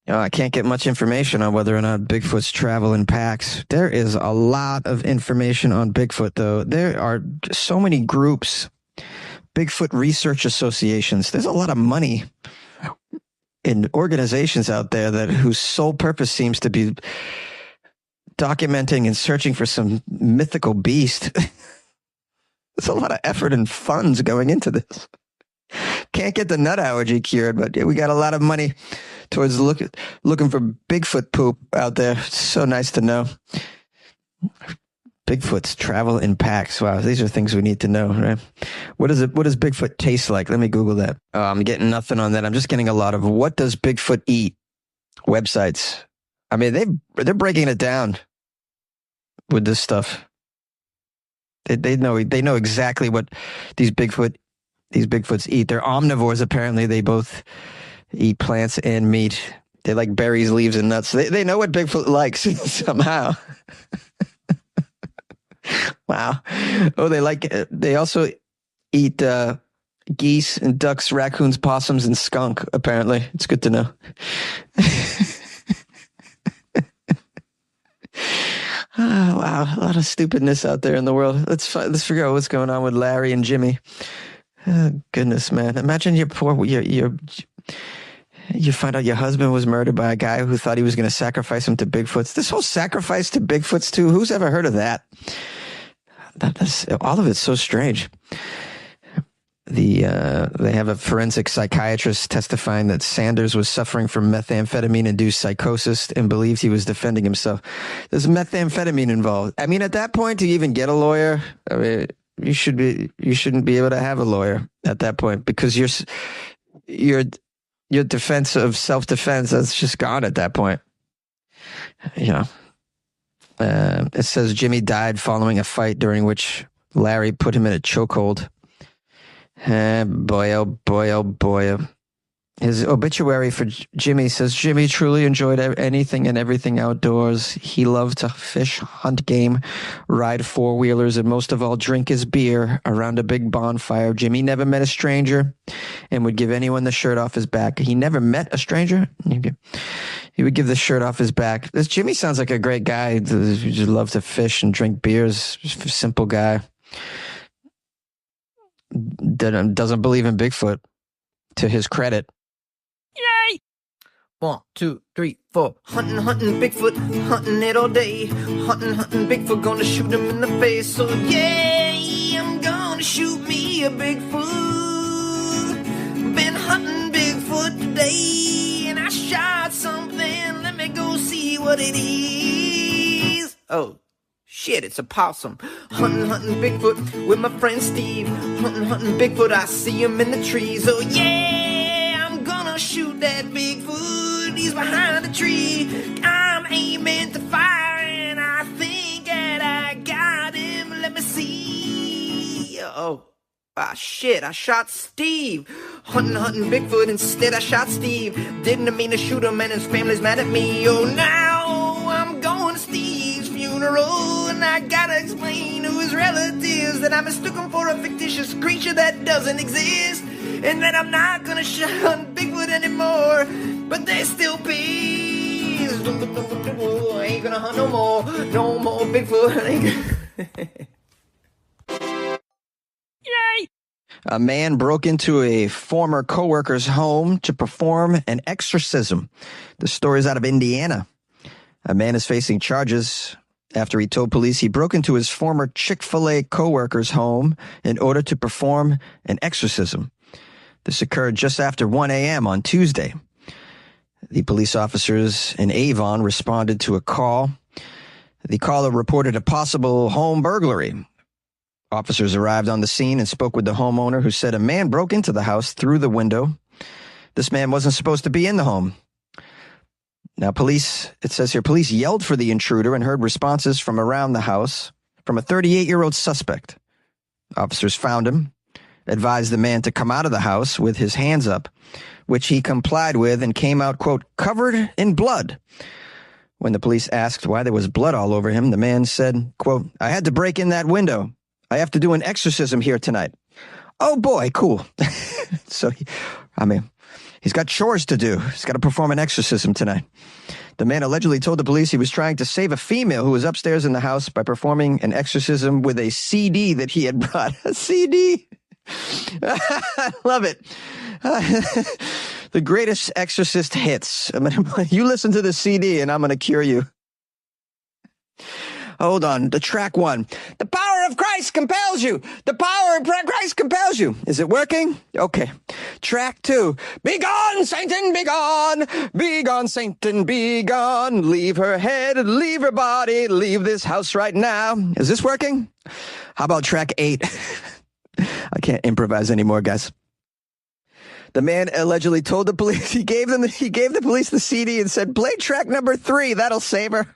I can't get much information on whether or not Bigfoots travel in packs. There is a lot of information on Bigfoot, though. There are so many groups, Bigfoot research associations. There's a lot of money in organizations out there whose sole purpose seems to be documenting and searching for some mythical beast. There's a lot of effort and funds going into this. Can't get the nut allergy cured, but we got a lot of money towards looking for Bigfoot poop out there. So nice to know. Bigfoots travel in packs. Wow, these are things we need to know, right? What does Bigfoot taste like? Let me Google that. Oh, I'm getting nothing on that. I'm just getting a lot of what does Bigfoot eat websites. I mean, they're breaking it down with this stuff. They know exactly what these Bigfoots eat. They're omnivores, apparently. They both eat plants and meat. They like berries, leaves, and nuts. They know what Bigfoot likes somehow. Wow. Oh, they also eat geese and ducks, raccoons, possums, and skunk, apparently. It's good to know. Oh, wow. A lot of stupidness out there in the world. Let's figure out what's going on with Larry and Jimmy. Oh, goodness, man. Imagine you find out your husband was murdered by a guy who thought he was going to sacrifice him to Bigfoots. This whole sacrifice to Bigfoots, too. Who's ever heard of that? All of it's so strange. They have a forensic psychiatrist testifying that Sanders was suffering from methamphetamine-induced psychosis and believed he was defending himself. There's methamphetamine involved. I mean, at that point, to even get a lawyer, I mean, you shouldn't be able to have a lawyer at that point because your defense of self-defense, that's just gone at that point. You know, it says Jimmy died following a fight during which Larry put him in a chokehold. Boy, oh boy, oh boy. His obituary for Jimmy says, Jimmy truly enjoyed anything and everything outdoors. He loved to fish, hunt game, ride four-wheelers, and most of all, drink his beer around a big bonfire. Jimmy never met a stranger and would give anyone the shirt off his back. He never met a stranger? He would give the shirt off his back. This Jimmy sounds like a great guy. He just loves to fish and drink beers. Just a simple guy. Doesn't believe in Bigfoot, to his credit. Yay! 1, 2, 3, 4. Hunting Bigfoot, hunting it all day. Hunting Bigfoot, gonna shoot him in the face. So yeah, I'm gonna shoot me a Bigfoot. Been hunting Bigfoot today, and I shot something. Let me go see what it is. Oh. Shit, it's a possum. Hunting Bigfoot with my friend Steve. Hunting Bigfoot, I see him in the trees. Oh yeah, I'm gonna shoot that Bigfoot. He's behind the tree. I'm aiming to fire, and I think that I got him. Let me see. Shit, I shot Steve. Hunting Bigfoot, instead I shot Steve. Didn't mean to shoot him, and his family's mad at me. Oh, now I'm going to Steve's funeral, and I gotta explain to his relatives that I mistook him for a fictitious creature that doesn't exist, and that I'm not gonna hunt Bigfoot anymore, but they still pissed. I ain't gonna hunt no more Bigfoot. Yay! A man broke into a former coworker's home to perform an exorcism. The story's out of Indiana. A man is facing charges after he told police he broke into his former Chick-fil-A coworker's home in order to perform an exorcism. This occurred just after 1 a.m. on Tuesday. The police officers in Avon responded to a call. The caller reported a possible home burglary. Officers arrived on the scene and spoke with the homeowner, who said a man broke into the house through the window. This man wasn't supposed to be in the home. Now, it says here, police yelled for the intruder and heard responses from around the house from a 38-year-old suspect. Officers found him, advised the man to come out of the house with his hands up, which he complied with and came out, quote, covered in blood. When the police asked why there was blood all over him, the man said, quote, "I had to break in that window. I have to do an exorcism here tonight." Oh boy, cool. So, he's got chores to do. He's got to perform an exorcism tonight. The man allegedly told the police he was trying to save a female who was upstairs in the house by performing an exorcism with a CD that he had brought. A CD? I love it. The greatest exorcist hits. You listen to the CD and I'm going to cure you. Hold on. The track 1. The power of Christ compels you. The power of Christ compels you. Is it working? Okay. Track 2. Be gone, Satan, be gone. Be gone, Satan, be gone. Leave her head, leave her body, leave this house right now. Is this working? How about track 8? I can't improvise anymore, guys. The man allegedly told the police, he gave the police the CD and said, "Play track number 3. That'll save her."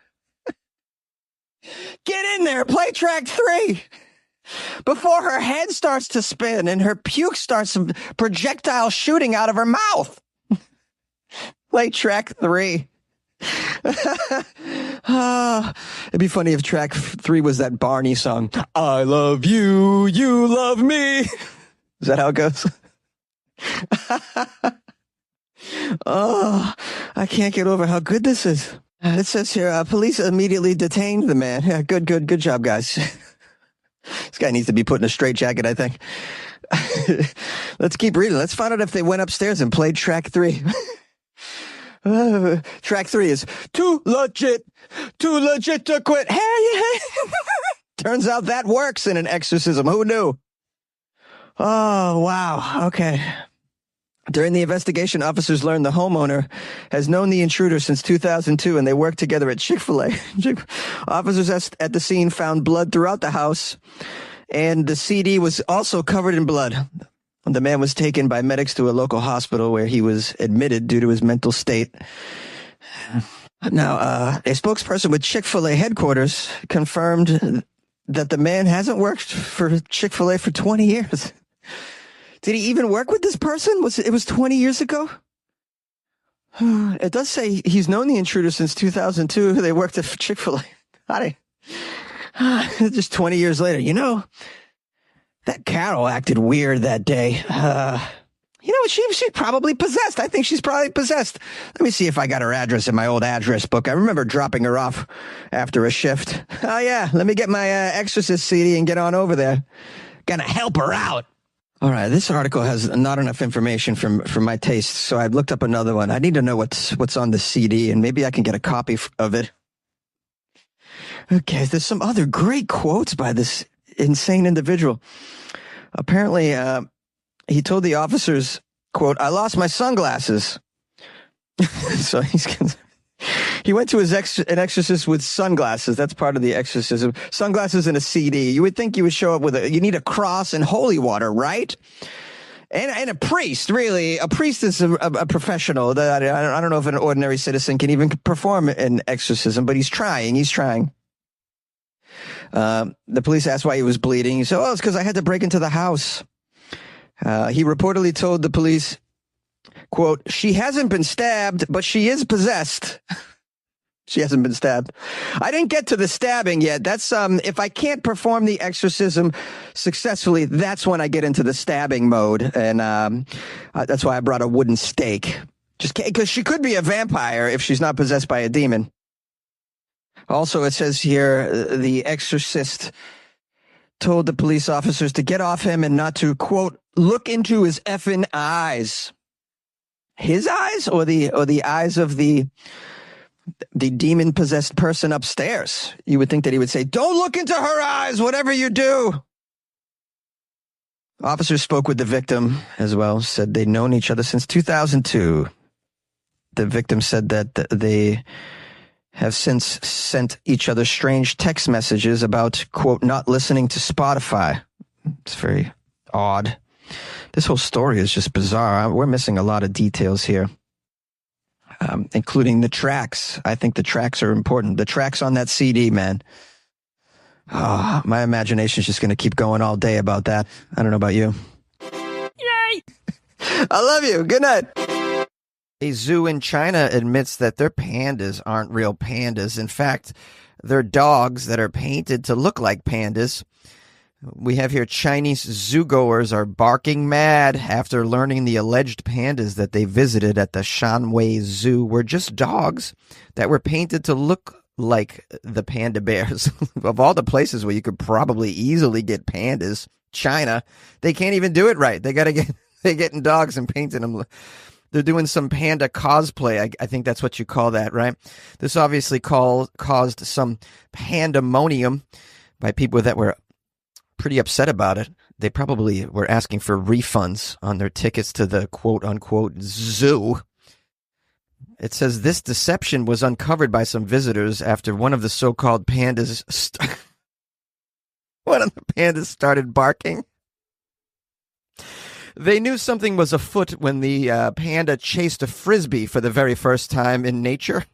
Get in there, play track 3. Before her head starts to spin and her puke starts projectile shooting out of her mouth. Play track 3. It'd be funny if track 3 was that Barney song. I love you, you love me. Is that how it goes? Oh, I can't get over how good this is. It says here, police immediately detained the man. Yeah, good job, guys. This guy needs to be put in a straitjacket, I think. Let's keep reading. Let's find out if they went upstairs and played track 3. Track 3 is too legit to quit. Hey. Turns out that works in an exorcism. Who knew? Oh, wow. Okay. During the investigation, officers learned the homeowner has known the intruder since 2002, and they worked together at Chick-fil-A. Officers at the scene found blood throughout the house, and the CD was also covered in blood. The man was taken by medics to a local hospital where he was admitted due to his mental state. Now, a spokesperson with Chick-fil-A headquarters confirmed that the man hasn't worked for Chick-fil-A for 20 years. Did he even work with this person? It was 20 years ago? It does say he's known the intruder since 2002. They worked at Chick-fil-A. Just 20 years later. You know, that Carol acted weird that day. She's probably possessed. I think she's probably possessed. Let me see if I got her address in my old address book. I remember dropping her off after a shift. Oh, yeah. Let me get my Exorcist CD and get on over there. Gonna help her out. All right, this article has not enough information for my taste, so I've looked up another one. I need to know what's on the CD, and maybe I can get a copy of it. Okay, there's some other great quotes by this insane individual. Apparently, he told the officers, quote, "I lost my sunglasses." So he went to an exorcist with sunglasses. That's part of the exorcism. Sunglasses and a CD. You would think you would show up with you need a cross and holy water, right? And a priest, really. A priest is a professional. I don't know if an ordinary citizen can even perform an exorcism, but he's trying. The police asked why he was bleeding. He said, it's because I had to break into the house. He reportedly told the police, quote, "She hasn't been stabbed, but she is possessed." She hasn't been stabbed. I didn't get to the stabbing yet. That's if I can't perform the exorcism successfully, that's when I get into the stabbing mode, and that's why I brought a wooden stake. Just because she could be a vampire if she's not possessed by a demon. Also, it says here the exorcist told the police officers to get off him and not to, quote, "look into his effing eyes." His eyes or the eyes of the demon-possessed person upstairs? You would think that he would say, "Don't look into her eyes, whatever you do." Officers spoke with the victim as well, said they'd known each other since 2002. The victim said that they have since sent each other strange text messages about, quote, not listening to Spotify. It's very odd. This whole story is just bizarre. We're missing a lot of details here, including the tracks. I think the tracks are important. The tracks on that CD, man. Oh, my imagination's just going to keep going all day about that. I don't know about you. Yay! I love you. Good night. A zoo in China admits that their pandas aren't real pandas. In fact, they're dogs that are painted to look like pandas. We have here Chinese zoogoers are barking mad after learning the alleged pandas that they visited at the Shanwei Zoo were just dogs that were painted to look like the panda bears. Of all the places where you could probably easily get pandas, China, they can't even do it right. They're getting dogs and painting them. They're doing some panda cosplay. I think that's what you call that, right? This obviously caused some pandemonium by people that were pretty upset about it. They probably were asking for refunds on their tickets to the quote-unquote zoo. It says this deception was uncovered by some visitors after one of the so-called pandas started barking. They knew something was afoot when the panda chased a frisbee for the very first time in nature.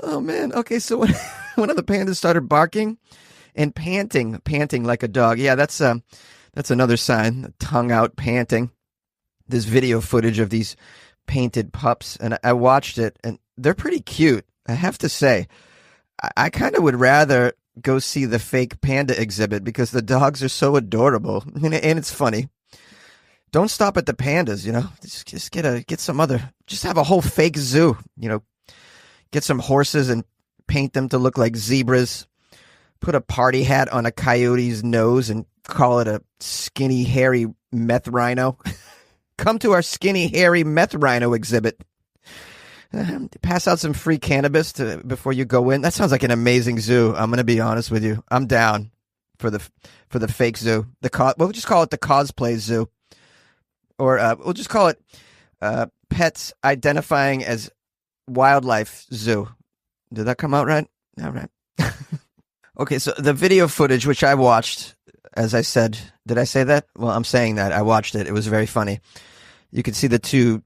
Oh, man. Okay, so when one of the pandas started barking and panting like a dog. Yeah, that's another sign, tongue out panting. There's video footage of these painted pups, and I watched it, and they're pretty cute, I have to say. I kind of would rather go see the fake panda exhibit because the dogs are so adorable and it's funny. Don't stop at the pandas, just just have a whole fake zoo, get some horses and paint them to look like zebras, put a party hat on a coyote's nose and call it a skinny, hairy meth rhino. Come to our skinny, hairy meth rhino exhibit. Pass out some free cannabis before you go in. That sounds like an amazing zoo. I'm going to be honest with you. I'm down for the fake zoo. We'll just call it the cosplay zoo, or we'll just call it pets identifying as wildlife zoo. Did that come out right? All right. Okay, so the video footage which I watched, as I said, did I say that? Well, I'm saying that. I watched it. It was very funny. You can see the two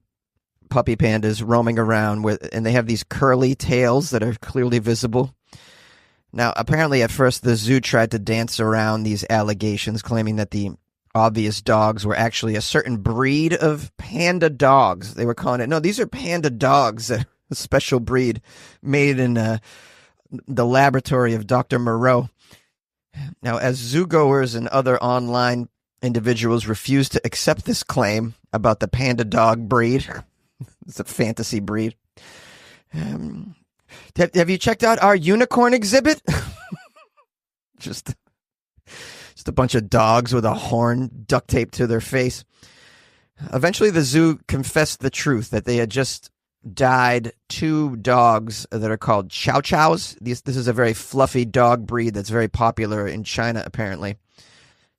puppy pandas roaming around and they have these curly tails that are clearly visible. Now, apparently at first the zoo tried to dance around these allegations, claiming that the obvious dogs were actually a certain breed of panda dogs. They were calling it, no, these are panda dogs, a special breed made in the laboratory of Dr. Moreau. Now, as zoogoers and other online individuals refuse to accept this claim about the panda dog breed, it's a fantasy breed. Have you checked out our unicorn exhibit? just a bunch of dogs with a horn duct taped to their face. Eventually, the zoo confessed the truth that they had just died two dogs that are called chow chows. This is a very fluffy dog breed that's very popular in China, apparently. It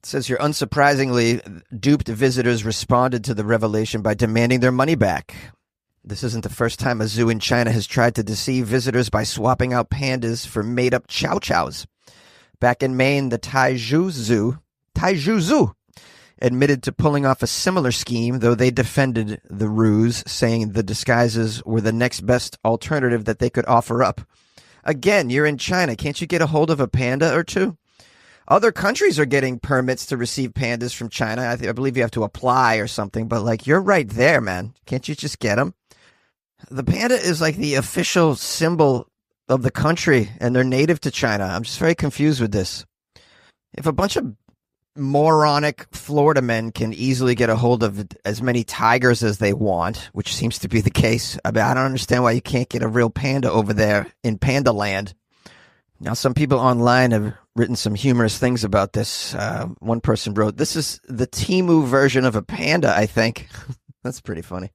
says here, unsurprisingly, duped visitors responded to the revelation by demanding their money back. This isn't the first time a zoo in China has tried to deceive visitors by swapping out pandas for made-up chow chows. Back in Maine, the Taizhou Zoo admitted to pulling off a similar scheme, though they defended the ruse, saying the disguises were the next best alternative that they could offer up. Again, you're in China. Can't you get a hold of a panda or two? Other countries are getting permits to receive pandas from China. I believe you have to apply or something, but you're right there, man. Can't you just get them? The panda is like the official symbol of the country, and they're native to China. I'm just very confused with this. If a bunch of moronic Florida men can easily get a hold of as many tigers as they want, which seems to be the case, I don't understand why you can't get a real panda over there in Panda Land. Now, some people online have written some humorous things about this. One person wrote, "This is the Temu version of a panda, I think." That's pretty funny.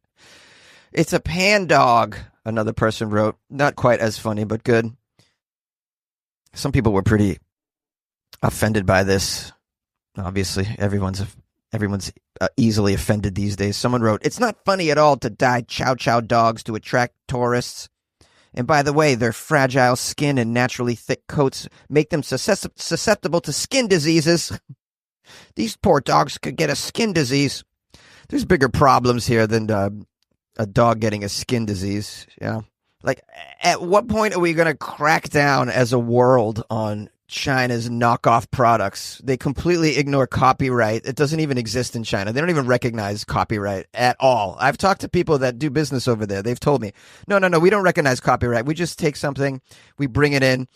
"It's a pan dog," another person wrote. Not quite as funny, but good. Some people were pretty offended by this. Obviously, everyone's easily offended these days. Someone wrote, "It's not funny at all to dye chow chow dogs to attract tourists. And by the way, their fragile skin and naturally thick coats make them susceptible to skin diseases. These poor dogs could get a skin disease." There's bigger problems here than a dog getting a skin disease. At what point are we going to crack down as a world on China's knockoff products. They completely ignore copyright. It doesn't even exist in China. They don't even recognize copyright at all. I've talked to people that do business over there. They've told me, no, we don't recognize copyright. We just take something, we bring it in,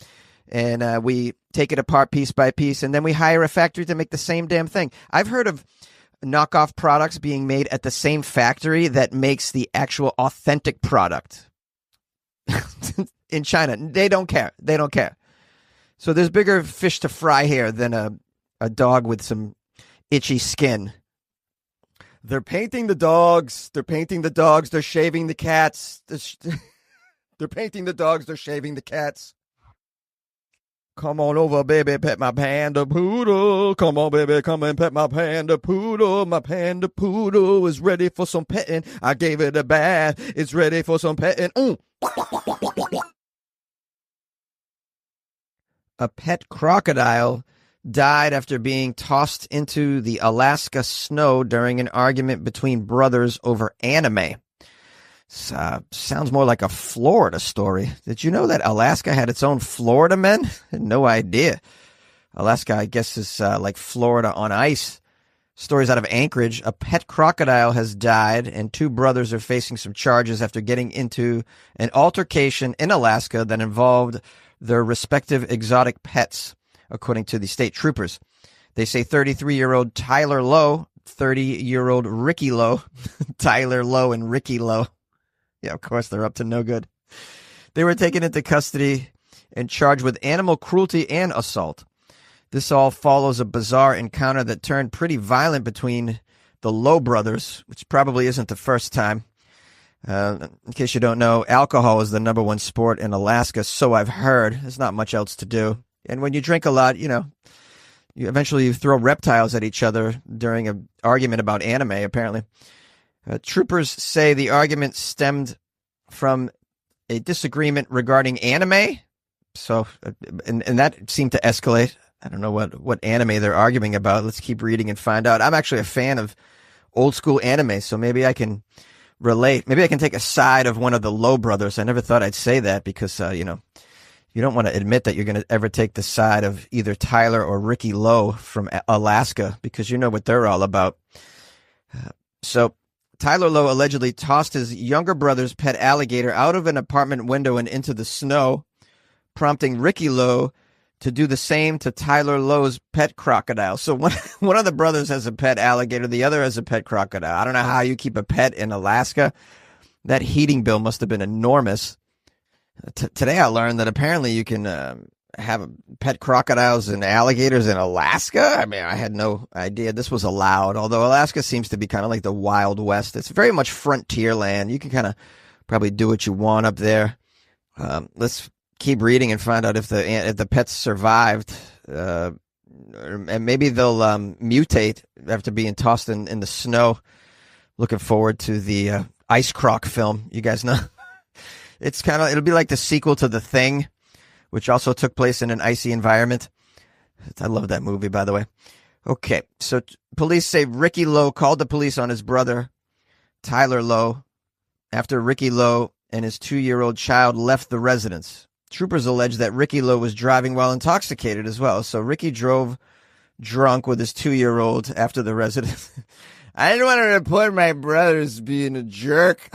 and we take it apart piece by piece, and then we hire a factory to make the same damn thing. I've heard of knockoff products being made at the same factory that makes the actual authentic product. In China, they don't care. They don't care. So there's bigger fish to fry here than a dog with some itchy skin. They're painting the dogs. They're painting the dogs. They're shaving the cats. They're painting the dogs. They're shaving the cats. Come on over, baby, pet my panda poodle. Come on, baby, come and pet my panda poodle. My panda poodle is ready for some petting. I gave it a bath. It's ready for some petting. A pet crocodile died after being tossed into the Alaska snow during an argument between brothers over anime. Sounds more like a Florida story. Did you know that Alaska had its own Florida men? No idea. Alaska, I guess, is like Florida on ice. Stories out of Anchorage. A pet crocodile has died, and two brothers are facing some charges after getting into an altercation in Alaska that involved their respective exotic pets, according to the state troopers. They say 33-year-old Tyler Lowe, 30-year-old Ricky Lowe, Tyler Lowe and Ricky Lowe. Yeah, of course, they're up to no good. They were taken into custody and charged with animal cruelty and assault. This all follows a bizarre encounter that turned pretty violent between the Lowe brothers, which probably isn't the first time. In case you don't know, alcohol is the number one sport in Alaska, so I've heard. There's not much else to do. And when you drink a lot, you eventually throw reptiles at each other during an argument about anime, apparently. Troopers say the argument stemmed from a disagreement regarding anime. So, and that seemed to escalate. I don't know what anime they're arguing about. Let's keep reading and find out. I'm actually a fan of old school anime, so maybe I can relate. Maybe I can take a side of one of the Lowe brothers. I never thought I'd say that because, you don't want to admit that you're going to ever take the side of either Tyler or Ricky Lowe from Alaska because you know what they're all about. So Tyler Lowe allegedly tossed his younger brother's pet alligator out of an apartment window and into the snow, prompting Ricky Lowe to do the same to Tyler Lowe's pet crocodile. So one of the brothers has a pet alligator, the other has a pet crocodile. I don't know how you keep a pet in Alaska. That heating bill must have been enormous. Today I learned that apparently you can have pet crocodiles and alligators in Alaska. I mean, I had no idea this was allowed, although Alaska seems to be kind of like the Wild West. It's very much frontier land. You can kind of probably do what you want up there. Let's keep reading and find out if the pets survived, and maybe they'll mutate after being tossed in the snow. Looking forward to the Ice Croc film. You guys know, it'll be like the sequel to The Thing, which also took place in an icy environment. I love that movie, by the way. Okay, so police say Ricky Lowe called the police on his brother, Tyler Lowe, after Ricky Lowe and his 2-year-old child left the residence. Troopers allege that Ricky Lowe was driving while intoxicated as well. So Ricky drove drunk with his 2-year-old after the residence. I didn't want to report my brother as being a jerk.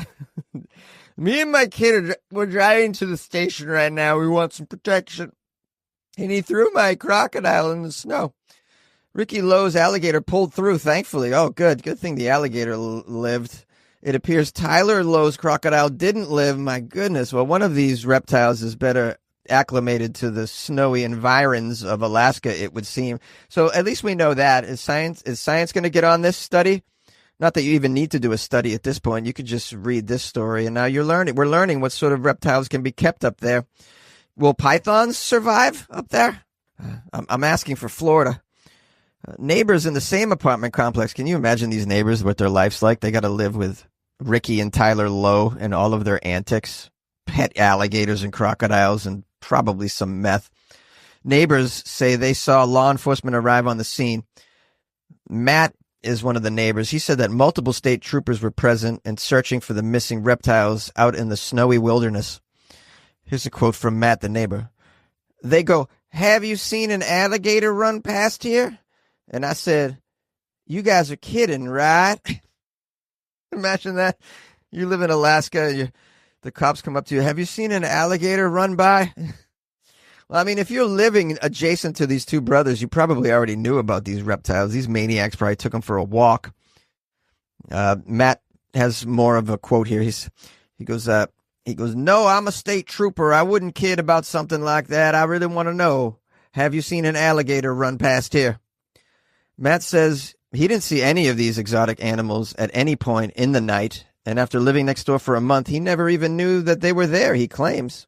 Me and my kid we're driving to the station right now. We want some protection. And he threw my crocodile in the snow. Ricky Lowe's alligator pulled through, thankfully. Oh, good. Good thing the alligator lived. It appears Tyler Lowe's crocodile didn't live. My goodness. Well, one of these reptiles is better acclimated to the snowy environs of Alaska, it would seem. So at least we know that. Is science going to get on this study? Not that you even need to do a study at this point. You could just read this story, and now we're learning what sort of reptiles can be kept up there. Will pythons survive up there? I'm asking for Florida. Neighbors in the same apartment complex. Can you imagine these neighbors, what their life's like? They got to live with Ricky and Tyler Lowe and all of their antics, pet alligators and crocodiles, and probably some meth. Neighbors say they saw law enforcement arrive on the scene. Matt is one of the neighbors. He said that multiple state troopers were present and searching for the missing reptiles out in the snowy wilderness. Here's a quote from Matt, the neighbor. They go, have you seen an alligator run past here? And I said, you guys are kidding, right? Imagine that. You live in Alaska, the cops come up to you. Have you seen an alligator run by? Well, I mean, if you're living adjacent to these two brothers, you probably already knew about these reptiles. These maniacs probably took them for a walk. Matt has more of a quote here. He goes, no, I'm a state trooper. I wouldn't kid about something like that. I really want to know. Have you seen an alligator run past here? Matt says he didn't see any of these exotic animals at any point in the night. And after living next door for a month, he never even knew that they were there, he claims.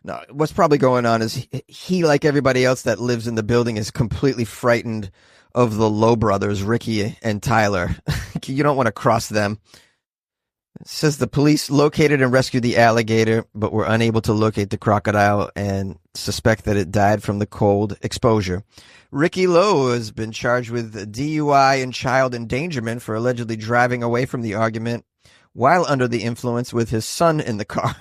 No, what's probably going on is he, like everybody else that lives in the building, is completely frightened of the Lowe brothers, Ricky and Tyler. You don't want to cross them. It says the police located and rescued the alligator, but were unable to locate the crocodile and suspect that it died from the cold exposure. Ricky Lowe has been charged with DUI and child endangerment for allegedly driving away from the argument while under the influence with his son in the car.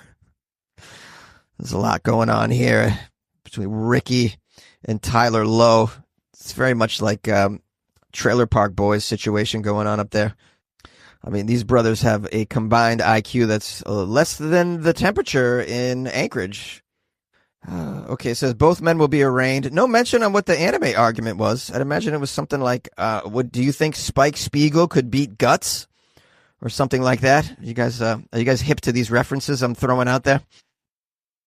There's a lot going on here between Ricky and Tyler Lowe. It's very much like Trailer Park Boys situation going on up there. I mean, these brothers have a combined IQ that's less than the temperature in Anchorage. Okay, it says both men will be arraigned. No mention on what the anime argument was. I'd imagine it was something like, do you think Spike Spiegel could beat Guts? Or something like that. Are you guys hip to these references I'm throwing out there?